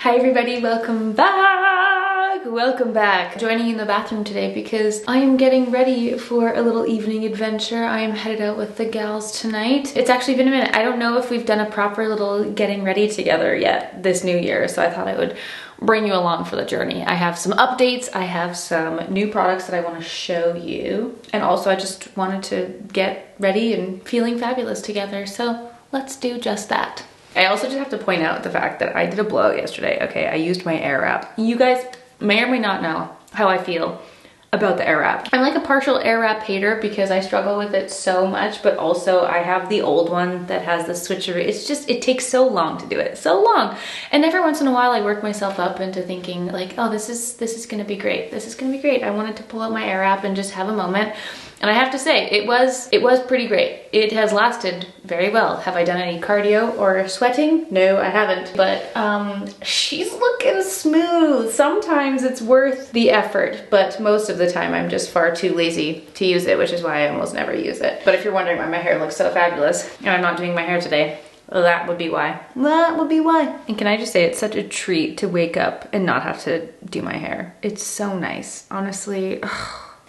Hi everybody, welcome back! Welcome back! Joining you in the bathroom today because I am getting ready for a little evening adventure. I am headed out with the gals tonight. It's actually been a minute. I don't know if we've done a proper little getting ready together yet this new year, so I thought I would bring you along for the journey. I have some updates, I have some new products that I want to show you, and also I just wanted to get ready and feeling fabulous together, so let's do just that. I also just have to point out the fact that I did a blowout yesterday. Okay, I used my air wrap. You guys may or may not know how I feel about the air wrap. I'm like a partial air wrap hater because I struggle with it so much, but also I have the old one that has the switcheroo. It's just, it takes so long to do it, so long. And every once in a while I work myself up into thinking like, oh, this is gonna be great. This is gonna be great. I wanted to pull out my air wrap and just have a moment. And I have to say, it was pretty great. It has lasted very well. Have I done any cardio or sweating? No, I haven't. But she's looking smooth. Sometimes it's worth the effort, but most of the time I'm just far too lazy to use it, which is why I almost never use it. But if you're wondering why my hair looks so fabulous and I'm not doing my hair today, well, that would be why. That would be why. And can I just say, it's such a treat to wake up and not have to do my hair. It's so nice, honestly.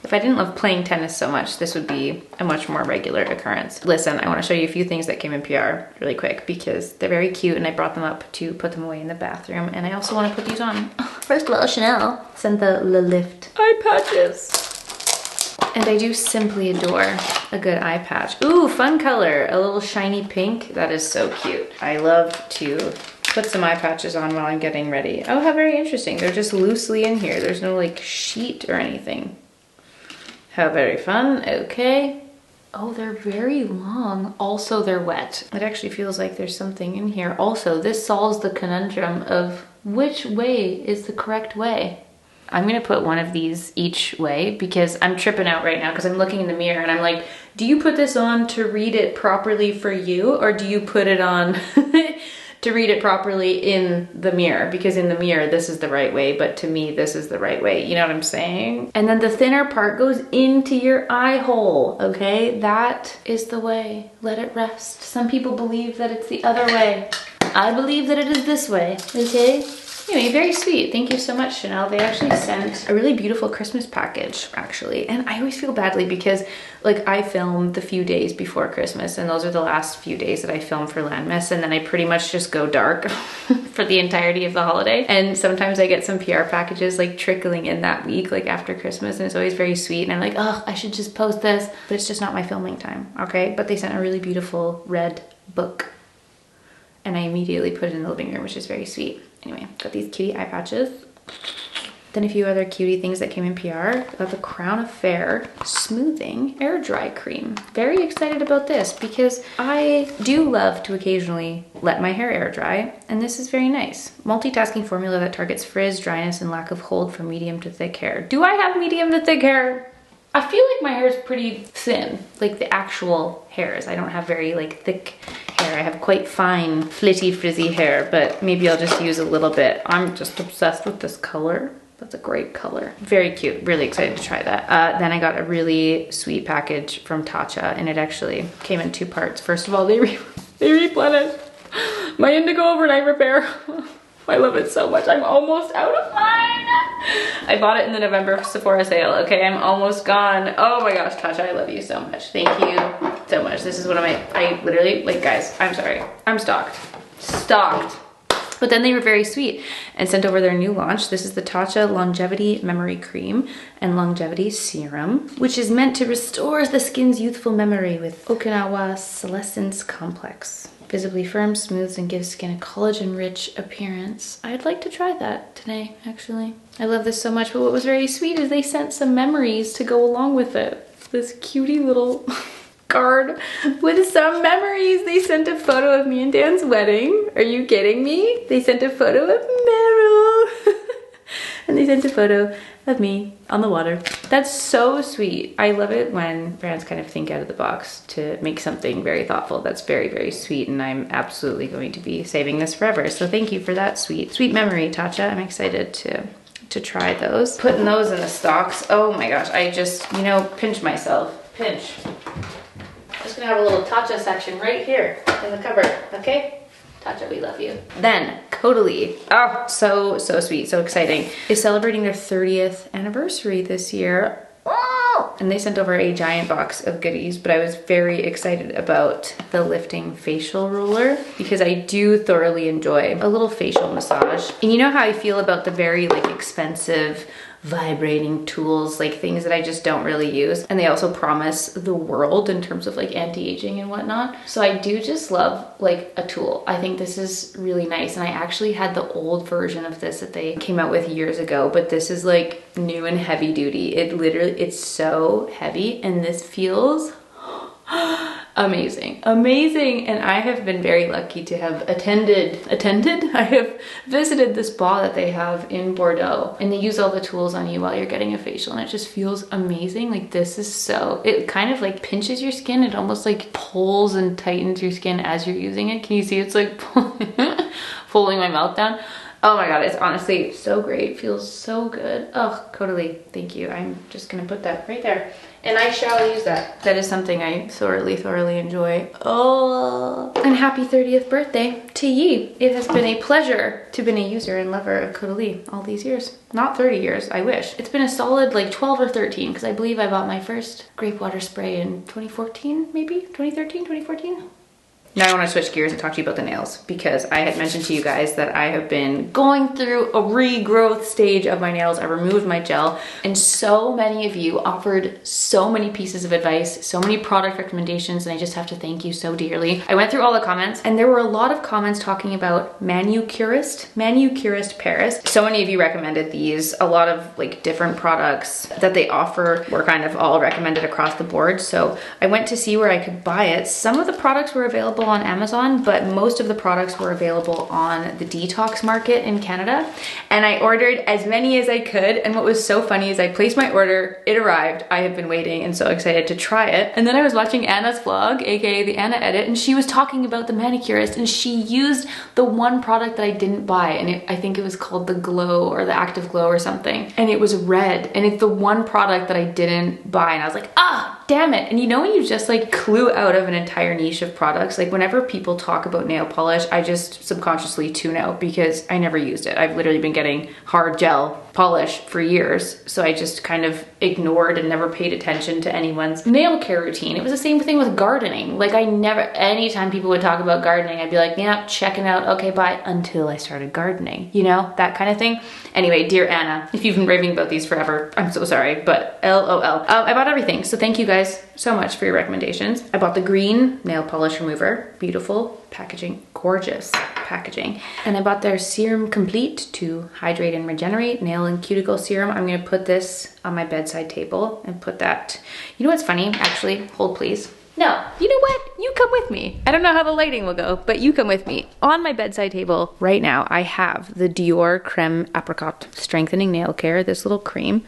If I didn't love playing tennis so much, this would be a much more regular occurrence. Listen, I want to show you a few things that came in PR really quick because they're very cute and I brought them up to put them away in the bathroom, and I also want to put these on. First of all, Chanel sent the Le Lift eye patches. And I do simply adore a good eye patch. Ooh, fun color, a little shiny pink. That is so cute. I love to put some eye patches on while I'm getting ready. Oh, how very interesting. They're just loosely in here. There's no like sheet or anything. How very fun, okay. Oh, they're very long. Also, they're wet. It actually feels like there's something in here. Also, this solves the conundrum of which way is the correct way. I'm gonna put one of these each way because I'm tripping out right now because I'm looking in the mirror and I'm like, do you put this on to read it properly for you, or do you put it on to read it properly in the mirror? Because in the mirror, this is the right way, but to me, this is the right way. You know what I'm saying? And then the thinner part goes into your eye hole, okay? That is the way. Let it rest. Some people believe that it's the other way. I believe that it is this way, okay? Anyway, very sweet. Thank you so much, Chanel. They actually sent a really beautiful Christmas package, actually. And I always feel badly because like I filmed the few days before Christmas, and those are the last few days that I film for Landmas, and then I pretty much just go dark for the entirety of the holiday. And sometimes I get some PR packages like trickling in that week, like after Christmas, and it's always very sweet. And I'm like, oh, I should just post this, but it's just not my filming time, okay? But they sent a really beautiful red book, and I immediately put it in the living room, which is very sweet. Anyway, got these cutie eye patches. Then a few other cutie things that came in PR. Got the Crown Affair Smoothing Air Dry Cream. Very excited about this because I do love to occasionally let my hair air dry, and this is very nice. Multitasking formula that targets frizz, dryness, and lack of hold for medium to thick hair. Do I have medium to thick hair? I feel like my hair is pretty thin, like the actual hairs. I don't have very like thick hair. I have quite fine, flitty, frizzy hair, but maybe I'll just use a little bit. I'm just obsessed with this color. That's a great color. Very cute. Really excited to try that. Then I got a really sweet package from Tatcha, and it actually came in two parts. First of all, they replenished my indigo overnight repair. I love it so much. I'm almost out of mine. I bought it in the November Sephora sale. Okay, I'm almost gone. Oh my gosh, Tasha, I love you so much. Thank you so much. This is one of my, I literally, like guys, I'm sorry. I'm stocked. Stocked. But then they were very sweet and sent over their new launch. This is the Tatcha Longevity Memory Cream and Longevity Serum, which is meant to restore the skin's youthful memory with Okinawa Senescence Complex. Visibly firm, smooths, and gives skin a collagen-rich appearance. I'd like to try that today, actually. I love this so much, but what was very sweet is they sent some memories to go along with it. This cutie little card with some memories. They sent a photo of me and Dan's wedding. Are you kidding me? They sent a photo of Meryl. And they sent a photo of me on the water. That's so sweet. I love it when brands kind of think out of the box to make something very thoughtful. That's very, very sweet, and I'm absolutely going to be saving this forever. So thank you for that sweet memory, Tatcha. I'm excited to try those. Putting those in the stocks. Oh my gosh, I just, you know, pinch myself. Pinch. I'm just gonna have a little Tatcha section right here in the cupboard, okay? Tatcha, we love you. Then, Caudalie. Oh, so sweet, so exciting. Is celebrating their 30th anniversary this year. Oh! And they sent over a giant box of goodies, but I was very excited about the lifting facial roller because I do thoroughly enjoy a little facial massage. And you know how I feel about the very like expensive vibrating tools, like things that I just don't really use. And they also promise the world in terms of like anti-aging and whatnot. So I do just love like a tool. I think this is really nice. And I actually had the old version of this that they came out with years ago, but this is like new and heavy duty. It's so heavy and this feels amazing, amazing. And I have been very lucky to have I have visited the spa that they have in Bordeaux, and they use all the tools on you while you're getting a facial, and it just feels amazing. Like this is so, it kind of like pinches your skin. It almost like pulls and tightens your skin as you're using it. Can you see it's like pulling my mouth down? Oh my God, it's honestly so great. Feels so good. Oh, Caudalie, thank you. I'm just gonna put that right there. And I shall use that. That is something I thoroughly enjoy. Oh, and happy 30th birthday to ye. It has been a pleasure to be a user and lover of Caudalie all these years. Not 30 years, I wish. It's been a solid like 12 or 13 because I believe I bought my first grape water spray in 2014, maybe? 2013, 2014? Now I want to switch gears and talk to you about the nails because I had mentioned to you guys that I have been going through a regrowth stage of my nails. I removed my gel and so many of you offered so many pieces of advice, so many product recommendations, and I just have to thank you so dearly. I went through all the comments and there were a lot of comments talking about Manucurist Paris. So many of you recommended these. A lot of like different products that they offer were kind of all recommended across the board. So I went to see where I could buy it. Some of the products were available on Amazon, but most of the products were available on the detox market in Canada. And I ordered as many as I could. And what was so funny is I placed my order, it arrived, I have been waiting and so excited to try it. And then I was watching Anna's vlog, aka the Anna Edit, and she was talking about the Manicurist and she used the one product that I didn't buy. And I think it was called the Glow or the Active Glow or something. And it was red. And it's the one product that I didn't buy. And I was like, ah, damn it. And you know when you just like clue out of an entire niche of products, like whenever people talk about nail polish, I just subconsciously tune out because I never used it. I've literally been getting hard gel polish for years. So I just kind of ignored and never paid attention to anyone's nail care routine. It was the same thing with gardening. Like I never, anytime people would talk about gardening, I'd be like, yeah, checking out, okay, bye, until I started gardening, you know, that kind of thing. Anyway, dear Anna, if you've been raving about these forever, I'm so sorry, but LOL. I bought everything. So thank you guys so much for your recommendations. I bought the green nail polish remover, beautiful packaging, gorgeous packaging. And I bought their Serum Complete to hydrate and regenerate nail and cuticle serum. I'm gonna put this on my bedside table and put that, you know what's funny? Actually, hold please. No, you know what? You come with me. I don't know how the lighting will go, but you come with me. On my bedside table right now, I have the Dior Creme Apricot Strengthening Nail Care, this little cream.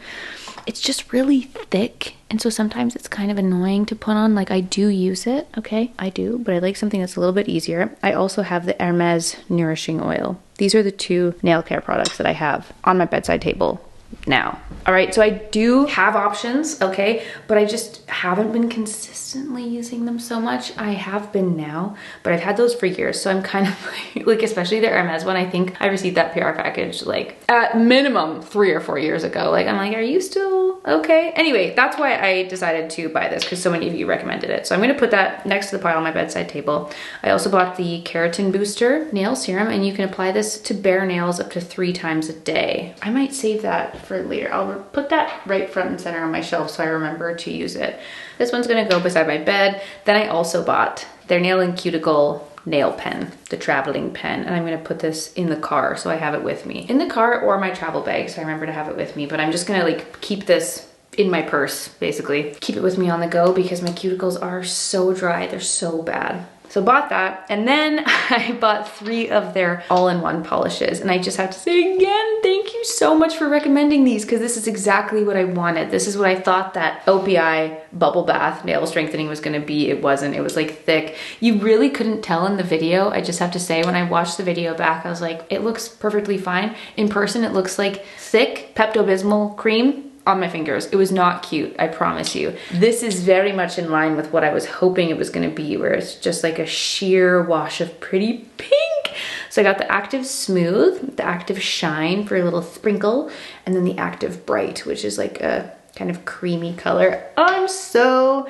It's just really thick, and so sometimes it's kind of annoying to put on. Like I do use it, okay? I do, but I like something that's a little bit easier. I also have the Hermes Nourishing Oil. These are the two nail care products that I have on my bedside table now. All right, so I do have options, okay, but I just haven't been consistently using them so much. I have been now, but I've had those for years, so I'm kind of like especially the Hermes one, I think I received that PR package like at minimum 3 or 4 years ago. Like I'm like, are you still okay? Anyway, that's why I decided to buy this because so many of you recommended it. So I'm gonna put that next to the pile on my bedside table. I also bought the Keratin Booster Nail Serum, and you can apply this to bare nails up to 3 times a day. I might save that for later. I'll put that right front and center on my shelf so I remember to use it. This one's gonna go beside my bed. Then I also bought their nail and cuticle nail pen, the traveling pen, and I'm gonna put this in the car so I have it with me. In the car or my travel bag so I remember to have it with me, but I'm just gonna like keep this in my purse, basically. Keep it with me on the go because my cuticles are so dry, they're so bad. So bought that, and then I bought 3 of their all-in-one polishes, and I just have to say again, thank you so much for recommending these because this is exactly what I wanted. This is what I thought that OPI bubble bath nail strengthening was gonna be. It wasn't, it was like thick. You really couldn't tell in the video, I just have to say. When I watched the video back, I was like, it looks perfectly fine. In person, it looks like thick Pepto-Bismol cream on my fingers. It was not cute, I promise you. This is very much in line with what I was hoping it was gonna be, where it's just like a sheer wash of pretty pink. So I got the Active Smooth, the Active Shine for a little sprinkle, and then the Active Bright, which is like a kind of creamy color. I'm so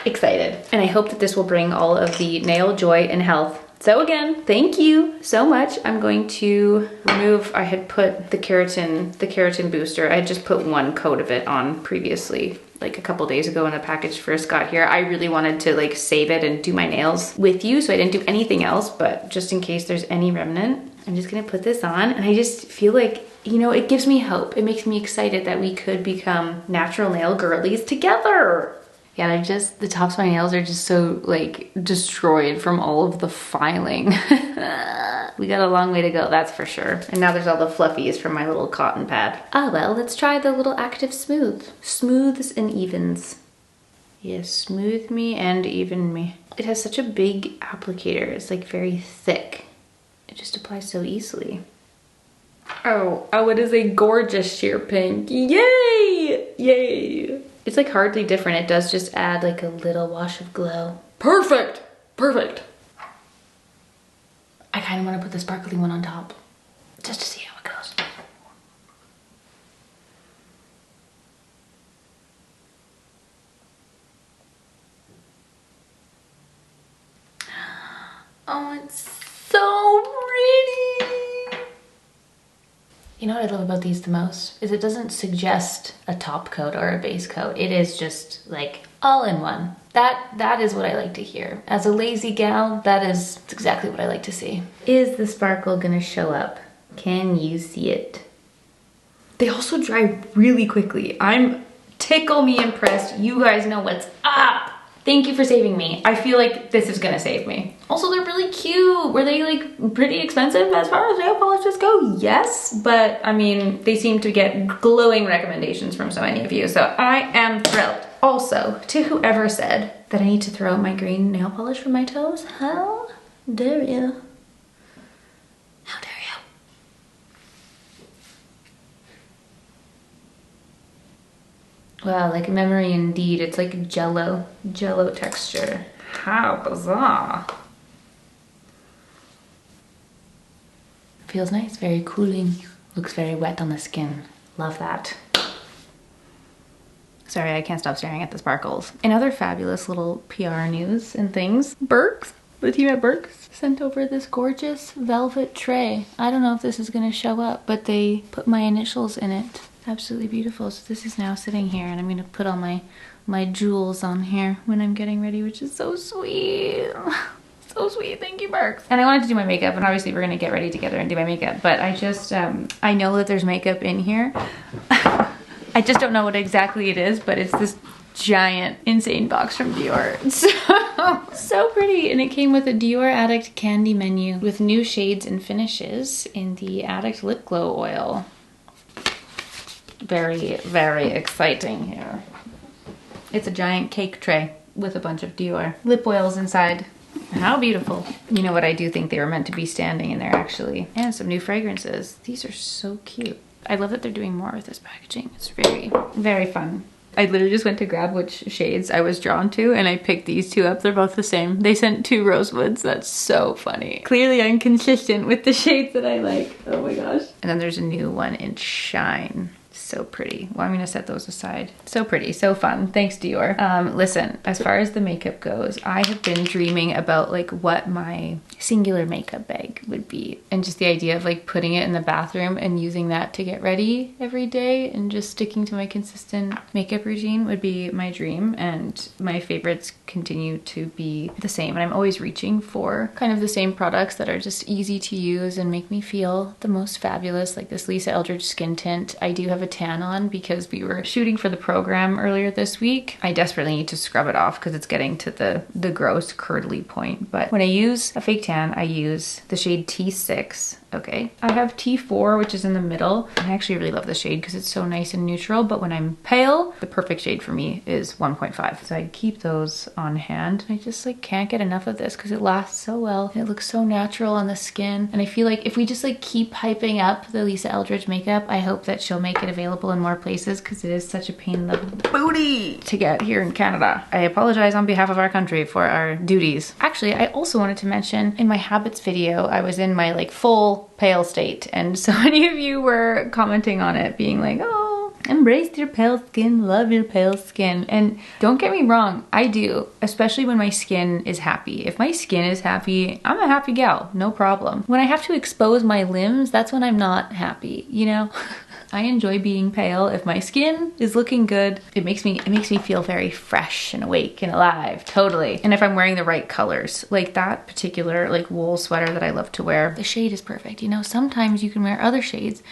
excited. And I hope that this will bring all of the nail joy and health. So again, thank you so much. I'm going to remove, I had put the keratin booster. I had just put one coat of it on previously, like a couple days ago when the package first got here. I really wanted to like save it and do my nails with you, so I didn't do anything else, but just in case there's any remnant, I'm just gonna put this on. And I just feel like, you know, it gives me hope. It makes me excited that we could become natural nail girlies together. Yeah, the tops of my nails are just so like destroyed from all of the filing. We got a long way to go, that's for sure. And now there's all the fluffies from my little cotton pad. Ah, well, let's try the little Active Smooth. Smooths and evens. Yes, smooth me and even me. It has such a big applicator. It's like very thick. It just applies so easily. Oh, it is a gorgeous sheer pink. Yay! Yay! It's like hardly different. It does just add like a little wash of glow. Perfect! Perfect! I kind of want to put the sparkly one on top just to see how it goes. Oh, it's so pretty! You know what I love about these the most? Is it doesn't suggest a top coat or a base coat. It is just like all in one. That is what I like to hear. As a lazy gal, that's exactly what I like to see. Is the sparkle gonna show up? Can you see it? They also dry really quickly. I'm tickle me impressed. You guys know what's up. Thank you for saving me. I feel like this is gonna save me. Also, they're really cute. Were they like pretty expensive as far as nail polishes go? Yes, but I mean, they seem to get glowing recommendations from so many of you, so I am thrilled. Also, to whoever said that I need to throw out my green nail polish from my toes, how dare you? How dare you? Wow, like a memory indeed. It's like jello texture. How bizarre. Feels nice, very cooling. Looks very wet on the skin. Love that. Sorry, I can't stop staring at the sparkles. In other fabulous little PR news and things, Burke's, the team at Burke's sent over this gorgeous velvet tray. I don't know if this is gonna show up, but they put my initials in it. Absolutely beautiful. So this is now sitting here, and I'm gonna put all my jewels on here when I'm getting ready, which is so sweet. So sweet, thank you, Burks. And I wanted to do my makeup, and obviously we're gonna get ready together and do my makeup, but I just, I know that there's makeup in here. I just don't know what exactly it is, but it's this giant, insane box from Dior. So pretty, and it came with a Dior Addict candy menu with new shades and finishes in the Addict Lip Glow Oil. Very, very exciting here. It's a giant cake tray with a bunch of Dior lip oils inside. How beautiful. You know what, I do think they were meant to be standing in there actually. And some new fragrances. These are so cute. I love that they're doing more with this packaging. It's very, very fun. I literally just went to grab which shades I was drawn to, and I picked these two up. They're both the same. They sent 2 rosewoods. That's so funny. Clearly I'm consistent with the shades that I like. Oh my gosh. And then there's a new one in Shine. So pretty. Well, I'm gonna set those aside. So pretty, so fun. Thanks, Dior. Listen, as far as the makeup goes, I have been dreaming about like what my singular makeup bag would be, and just the idea of like putting it in the bathroom and using that to get ready every day and just sticking to my consistent makeup routine would be my dream. And my favorites continue to be the same, and I'm always reaching for kind of the same products that are just easy to use and make me feel the most fabulous, like this Lisa Eldridge skin tint. I do have a tan on because we were shooting for the program earlier this week. I desperately need to scrub it off because it's getting to the gross curdly point. But when I use a fake tan, I use the shade T6 okay? I have T4, which is in the middle. I actually really love the shade because it's so nice and neutral, but when I'm pale, the perfect shade for me is 1.5. So I keep those on hand. I just like can't get enough of this because it lasts so well. It looks so natural on the skin. And I feel like if we just like keep hyping up the Lisa Eldridge makeup, I hope that she'll make it available in more places because it is such a pain in the booty to get here in Canada. I apologize on behalf of our country for our duties. Actually, I also wanted to mention in my habits video, I was in my like full pale state, and so many of you were commenting on it being like, oh, embrace your pale skin, love your pale skin. And don't get me wrong, I do, especially when my skin is happy. If my skin is happy, I'm a happy gal, no problem. When I have to expose my limbs, that's when I'm not happy, you know? I enjoy being pale. If my skin is looking good, it makes me feel very fresh and awake and alive, totally. And if I'm wearing the right colors, like that particular like wool sweater that I love to wear, the shade is perfect. You know, sometimes you can wear other shades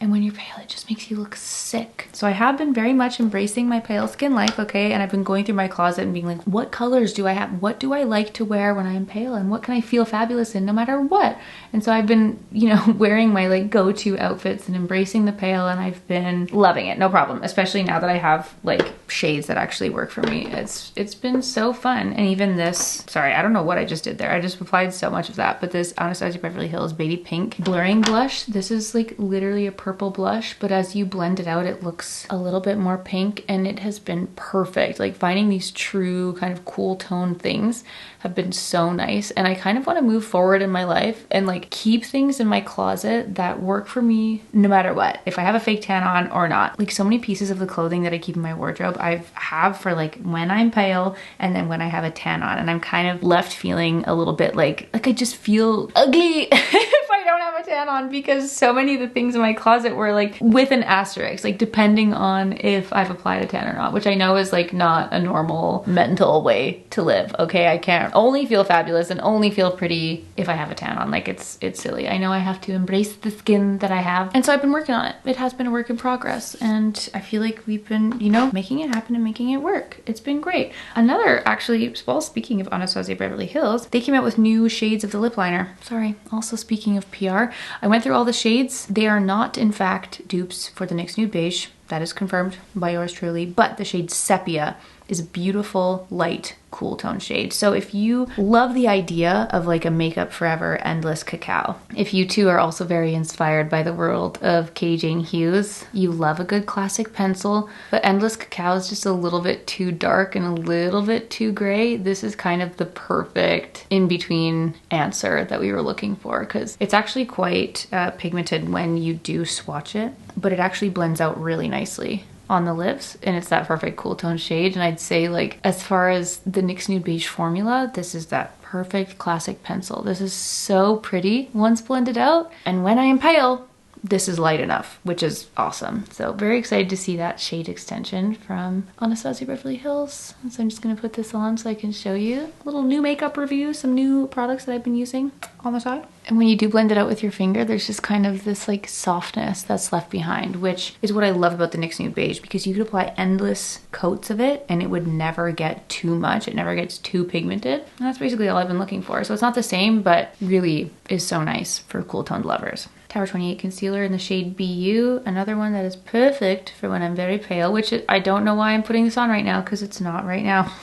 and when you're pale, it just makes you look sick. So I have been very much embracing my pale skin life, okay? And I've been going through my closet and being like, what colors do I have? What do I like to wear when I'm pale? And what can I feel fabulous in no matter what? And so I've been, you know, wearing my like go-to outfits and embracing the pale, and I've been loving it, no problem. Especially now that I have like shades that actually work for me. It's been so fun. And even this, sorry, I don't know what I just did there. I just applied so much of that, but this Anastasia Beverly Hills Baby Pink blurring blush, this is like literally a purple blush, but as you blend it out, it looks a little bit more pink, and it has been perfect. Like finding these true kind of cool tone things have been so nice. And I kind of want to move forward in my life and like keep things in my closet that work for me no matter what, if I have a fake tan on or not. Like so many pieces of the clothing that I keep in my wardrobe, I have for like when I'm pale and then when I have a tan on, and I'm kind of left feeling a little bit like I just feel ugly if I don't have a tan on, because so many of the things in my closet were like with an asterisk, like depending on if I've applied a tan or not, which I know is like not a normal mental way to live, okay? I can't only feel fabulous and only feel pretty if I have a tan on. Like it's silly. I know I have to embrace the skin that I have, and so I've been working on it. It has been a work in progress, and I feel like we've been, you know, making it happen and making it work. It's been great. Another, actually, well, speaking of Anastasia Beverly Hills, they came out with new shades of the lip liner. Sorry, also speaking of PR, I went through all the shades. They are not, in fact, dupes for the NYX Nude Beige. That is confirmed by yours truly, but the shade Sepia is a beautiful, light, cool tone shade. So if you love the idea of like a makeup forever endless cacao, if you too are also very inspired by the world of K. Jane Hughes, you love a good classic pencil, but endless cacao is just a little bit too dark and a little bit too gray, this is kind of the perfect in-between answer that we were looking for, because it's actually quite pigmented when you do swatch it, but it actually blends out really nicely on the lips, and it's that perfect cool tone shade. And I'd say, like, as far as the NYX Nude Beige formula, this is that perfect classic pencil. This is so pretty once blended out, and when I am pale, this is light enough, which is awesome. So very excited to see that shade extension from Anastasia Beverly Hills. So I'm just gonna put this on so I can show you a little new makeup review, some new products that I've been using on the side. And when you do blend it out with your finger, there's just kind of this like softness that's left behind, which is what I love about the NYX Nude Beige, because you could apply endless coats of it and it would never get too much. It never gets too pigmented. And that's basically all I've been looking for. So it's not the same, but really is so nice for cool toned lovers. Tower 28 concealer in the shade BU, another one that is perfect for when I'm very pale, which I don't know why I'm putting this on right now, because it's not right now.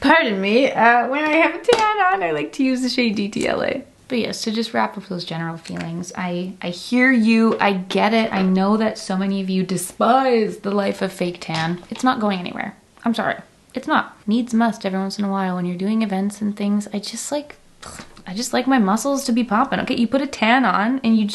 Pardon me, when I have a tan on, I like to use the shade DTLA. But yes, to just wrap up those general feelings, I hear you, I get it. I know that so many of you despise the life of fake tan. It's not going anywhere. I'm sorry, it's not. Needs must every once in a while when you're doing events and things. I just like my muscles to be popping. Okay, you put a tan on and it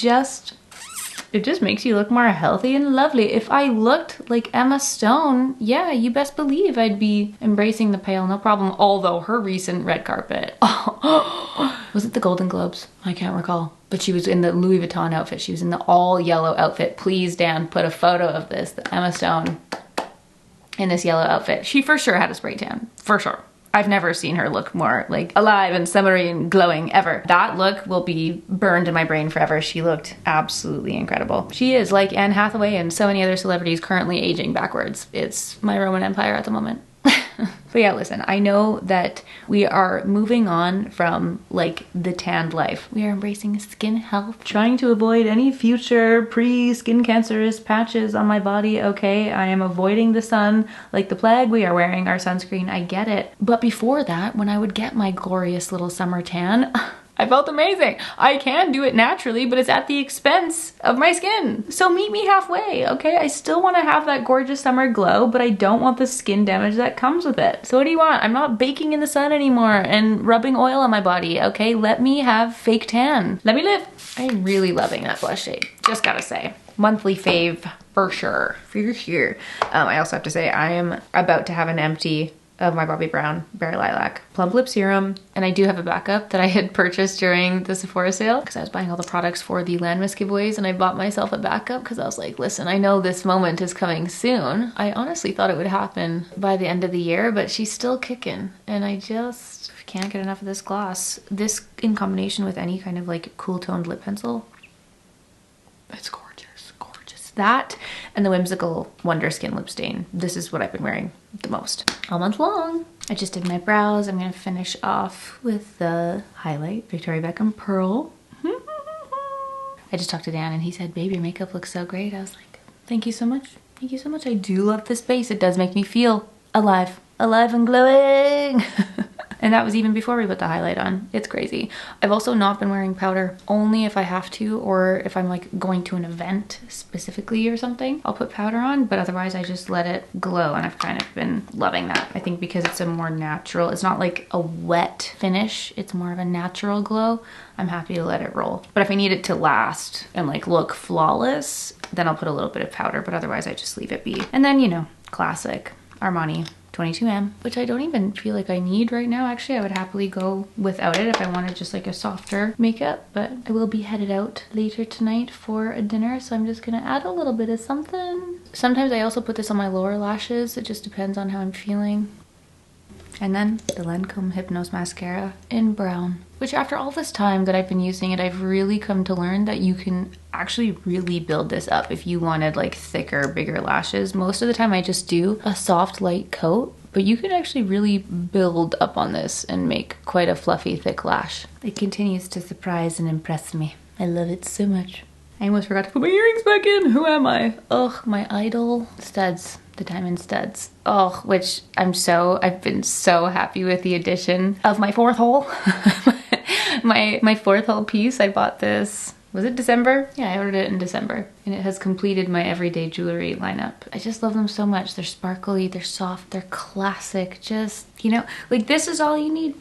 just makes you look more healthy and lovely. If I looked like Emma Stone, yeah, you best believe I'd be embracing the pale, no problem. Although her recent red carpet, was it the Golden Globes? I can't recall. But she was in the Louis Vuitton outfit. She was in the all yellow outfit. Please, Dan, put a photo of this, the Emma Stone in this yellow outfit. She for sure had a spray tan, for sure. I've never seen her look more like alive and summery and glowing ever. That look will be burned in my brain forever. She looked absolutely incredible. She is like Anne Hathaway and so many other celebrities currently aging backwards. It's my Roman Empire at the moment. But yeah, listen, I know that we are moving on from like the tanned life. We are embracing skin health, trying to avoid any future pre-skin cancerous patches on my body, okay? I am avoiding the sun like the plague. We are wearing our sunscreen, I get it. But before that, when I would get my glorious little summer tan, I felt amazing. I can do it naturally, but it's at the expense of my skin. So meet me halfway, okay? I still want to have that gorgeous summer glow, but I don't want the skin damage that comes with it. So what do you want? I'm not baking in the sun anymore and rubbing oil on my body, okay? Let me have fake tan. Let me live. I'm really loving that blush shade, just gotta say. Monthly fave for sure, for sure. I also have to say I am about to have an empty of my Bobbi Brown Bare Lilac Plump Lip Serum. And I do have a backup that I had purchased during the Sephora sale because I was buying all the products for the Landmas giveaways, and I bought myself a backup because I was like, listen, I know this moment is coming soon. I honestly thought it would happen by the end of the year, but she's still kicking and I just can't get enough of this gloss. This in combination with any kind of like cool toned lip pencil, it's gorgeous. That and the whimsical Wonder Skin lip stain. This is what I've been wearing the most all month long. I just did my brows. I'm gonna finish off with the highlight Victoria Beckham Pearl. I just talked to Dan and he said, babe, your makeup looks so great. I was like, thank you so much. Thank you so much. I do love this base. It does make me feel alive and glowing. And that was even before we put the highlight on. It's crazy. I've also not been wearing powder, only if I have to, or if I'm like going to an event specifically or something, I'll put powder on, but otherwise I just let it glow, and I've kind of been loving that. I think because it's a more natural, it's not like a wet finish, it's more of a natural glow. I'm happy to let it roll. But if I need it to last and like look flawless, then I'll put a little bit of powder, but otherwise I just leave it be. And then, you know, classic Armani 22M, which I don't even feel like I need right now. Actually, I would happily go without it if I wanted just like a softer makeup, but I will be headed out later tonight for a dinner, so I'm just gonna add a little bit of something. Sometimes I also put this on my lower lashes. It just depends on how I'm feeling. And then the Lancome Hypnose Mascara in brown, which after all this time that I've been using it, I've really come to learn that you can actually really build this up if you wanted like thicker, bigger lashes. Most of the time I just do a soft, light coat, but you can actually really build up on this and make quite a fluffy, thick lash. It continues to surprise and impress me. I love it so much. I almost forgot to put my earrings back in. Who am I? Ugh, my idol studs. The diamond studs. Oh, which I've been so happy with the addition of my fourth hole. my fourth hole piece. I bought this, was it December? Yeah, I ordered it in December, and it has completed my everyday jewelry lineup. I just love them so much. They're sparkly, they're soft, they're classic. Just, you know, like this is all you need.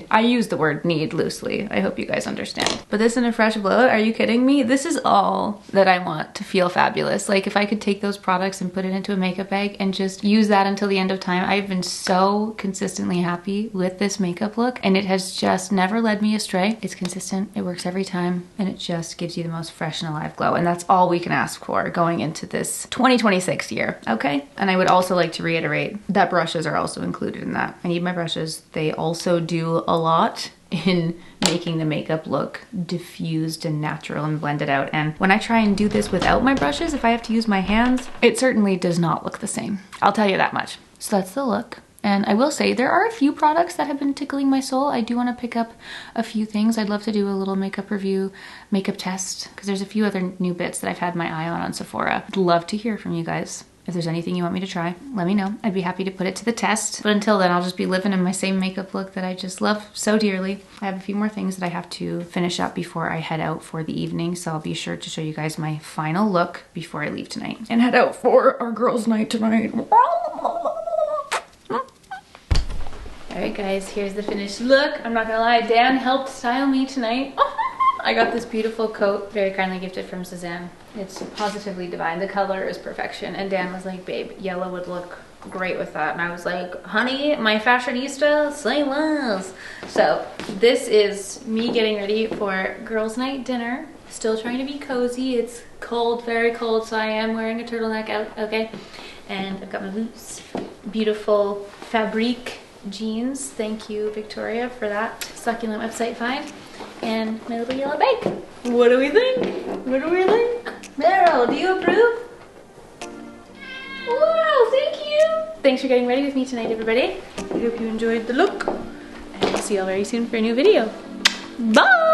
I use the word need loosely. I hope you guys understand. But this in a fresh blow, are you kidding me? This is all that I want to feel fabulous. Like if I could take those products and put it into a makeup bag and just use that until the end of time. I've been so consistently happy with this makeup look, and it has just never led me astray. It's consistent, it works every time, and it just gives you the most fresh and alive glow. And that's all we can ask for going into this 2026 year, okay? And I would also like to reiterate that brushes are also included in that. I need my brushes. They also do a lot in making the makeup look diffused and natural and blended out. And when I try and do this without my brushes, if I have to use my hands, it certainly does not look the same. I'll tell you that much. So that's the look. And I will say there are a few products that have been tickling my soul. I do want to pick up a few things. I'd love to do a little makeup review, makeup test, because there's a few other new bits that I've had my eye on Sephora. I'd love to hear from you guys. If there's anything you want me to try, let me know. I'd be happy to put it to the test. But until then, I'll just be living in my same makeup look that I just love so dearly. I have a few more things that I have to finish up before I head out for the evening, so I'll be sure to show you guys my final look before I leave tonight. And head out for our girls' night tonight. Alright guys, here's the finished look. I'm not gonna lie, Dan helped style me tonight. I got this beautiful coat, very kindly gifted from Suzanne. It's positively divine. The color is perfection. And Dan was like, babe, yellow would look great with that. And I was like, honey, my fashionista, say less. So this is me getting ready for girls' night dinner. Still trying to be cozy. It's cold, very cold, so I am wearing a turtleneck out, okay? And I've got my boots, beautiful Fabrique jeans. Thank you, Victoria, for that succulent website find. And my little yellow bag. What do we think? What do we think? Meryl, do you approve? Wow, thank you. thanks for getting ready with me tonight, everybody. I hope you enjoyed the look. And I'll see y'all very soon for a new video. Bye!